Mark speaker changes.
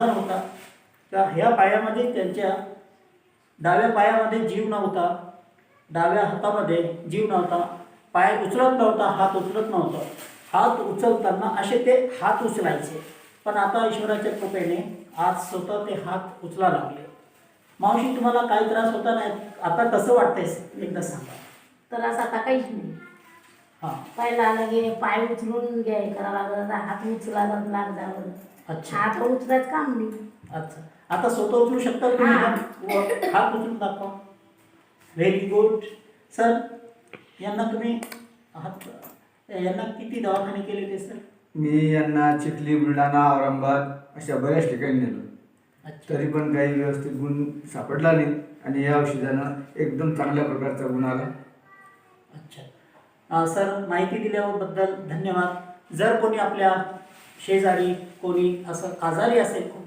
Speaker 1: नव्हता, तर ह्या पायामध्ये त्यांच्या डाव्या पायामध्ये जीव नव्हता, डाव्या हातामध्ये जीव नव्हता, पाय उचलत नव्हता, हात उचलत नव्हता. हात उचलताना असे ते हात उचलायचे, पण आता ईश्वराच्या कृपेने आज स्वतः ते हात उचला लागले. मावशी, तुम्हाला काय त्रास होता नाही, आता कसं वाटतंय एकदा सांगा.
Speaker 2: त्रास आता काहीच नाही.
Speaker 1: हां.
Speaker 2: पहिला लगे पाय उचलून घ्याय करावं लागत होता, हात उचलायला लागल्यावर
Speaker 1: अच्छा
Speaker 2: हात उचलायचं काम नाही.
Speaker 1: अच्छा, आता स्वतः उचलू शकता तुम्ही?
Speaker 2: हां.
Speaker 1: हात उचलून दाखवा. Very good. सर, यांना तुम्ही यांना किती दवाखाने केले ते सर?
Speaker 3: मी यांना चिखली, बुलढाणा, औरंगाबाद अशा बऱ्याच ठिकाणी नेलं,
Speaker 1: अच्छा
Speaker 3: तरी पण काही व्यवस्थित गुण सापडला नाही आणि या औषधानं एकदम चांगल्या प्रकारचा गुण आला.
Speaker 1: अच्छा सर, माहिती दिल्याबद्दल धन्यवाद. जर कोणी आपल्या शेजारी कोणी असं आजारी असेल, खूप